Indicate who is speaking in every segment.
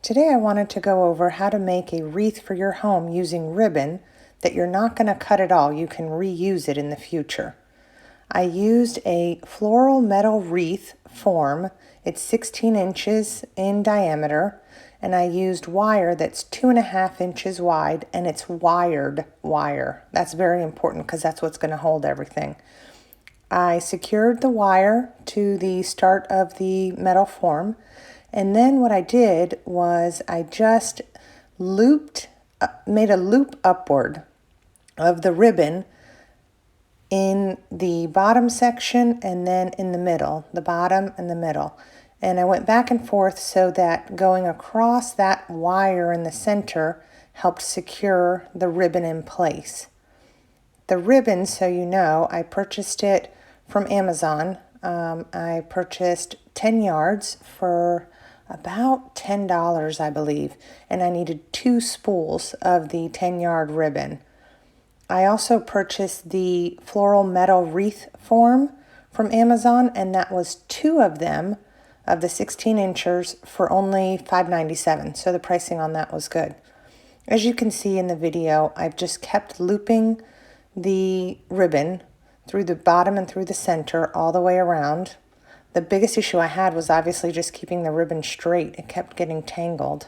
Speaker 1: Today I wanted to go over how to make a wreath for your home using ribbon that you're not going to cut at all. You can reuse it in the future. I used a floral metal wreath form. It's 16 inches in diameter, and I used wire that's 2.5 inches wide, and it's wired wire. That's very important because that's what's going to hold everything. I secured the wire to the start of the metal form, and then what I did was I just made a loop upward of the ribbon in the bottom section and then in the middle, the bottom and the middle. And I went back and forth so that going across that wire in the center helped secure the ribbon in place. The ribbon, so you know, I purchased it from Amazon. I purchased 10 yards for about $10, I believe, and I needed 2 spools of the 10-yard ribbon. I also purchased the floral metal wreath form from Amazon, and that was 2 of them of the 16 inchers for only $5.97, so the pricing on that was good. As you can see in the video, I've just kept looping the ribbon through the bottom and through the center all the way around. The biggest issue I had was obviously just keeping the ribbon straight. It kept getting tangled.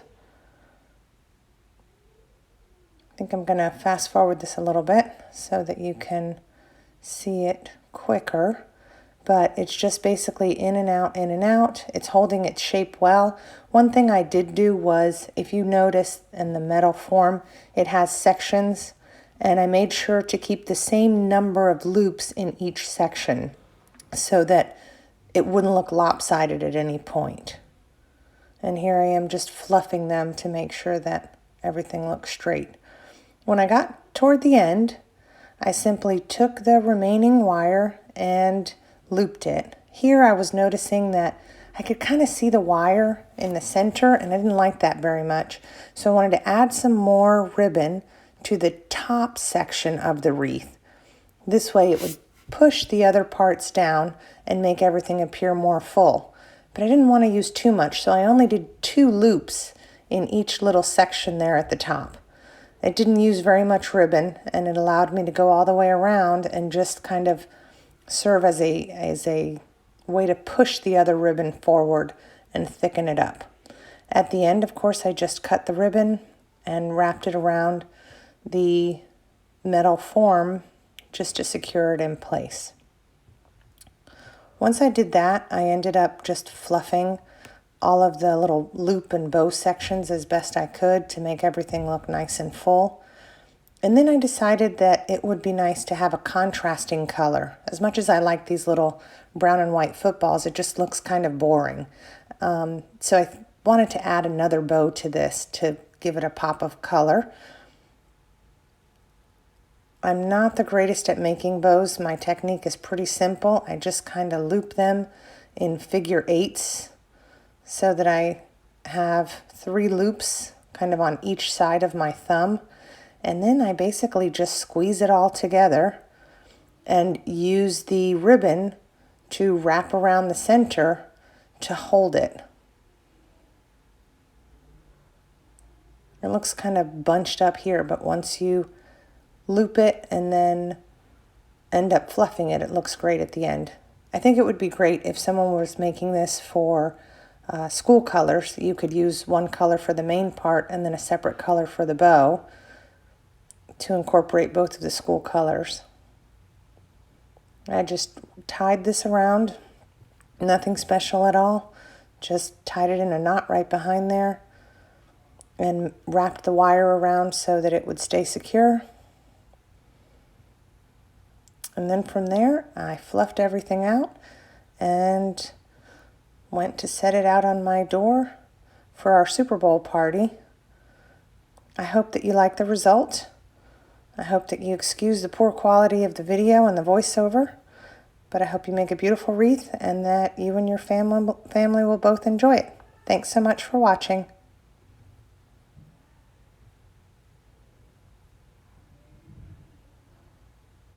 Speaker 1: I think I'm going to fast forward this a little bit so that you can see it quicker. But it's just basically in and out, in and out. It's holding its shape well. One thing I did do was, if you notice in the metal form, it has sections, and I made sure to keep the same number of loops in each section so that it wouldn't look lopsided at any point. And here I am just fluffing them to make sure that everything looks straight. When I got toward the end, I simply took the remaining wire and looped it. Here I was noticing that I could kind of see the wire in the center, and I didn't like that very much. So I wanted to add some more ribbon to the top section of the wreath. This way it would push the other parts down and make everything appear more full. But I didn't want to use too much, so I only did 2 loops in each little section there at the top. It didn't use very much ribbon, and it allowed me to go all the way around and just kind of serve as a way to push the other ribbon forward and thicken it up. At the end, of course, I just cut the ribbon and wrapped it around the metal form just to secure it in place. Once I did that, I ended up just fluffing all of the little loop and bow sections as best I could to make everything look nice and full. And then I decided that it would be nice to have a contrasting color. As much as I like these little brown and white footballs, it just looks kind of boring. So I wanted to add another bow to this to give it a pop of color. I'm not the greatest at making bows. My technique is pretty simple. I just kind of loop them in figure 8s so that I have 3 loops kind of on each side of my thumb. And then I basically just squeeze it all together and use the ribbon to wrap around the center to hold it. It looks kind of bunched up here, but once you loop it and then end up fluffing it, it looks great at the end. I think it would be great if someone was making this for school colors. You could use one color for the main part and then a separate color for the bow to incorporate both of the school colors. I just tied this around, nothing special at all, just tied it in a knot right behind there and wrapped the wire around so that it would stay secure. And then from there, I fluffed everything out and went to set it out on my door for our Super Bowl party. I hope that you like the result. I hope that you excuse the poor quality of the video and the voiceover, but I hope you make a beautiful wreath and that you and your family will both enjoy it. Thanks so much for watching.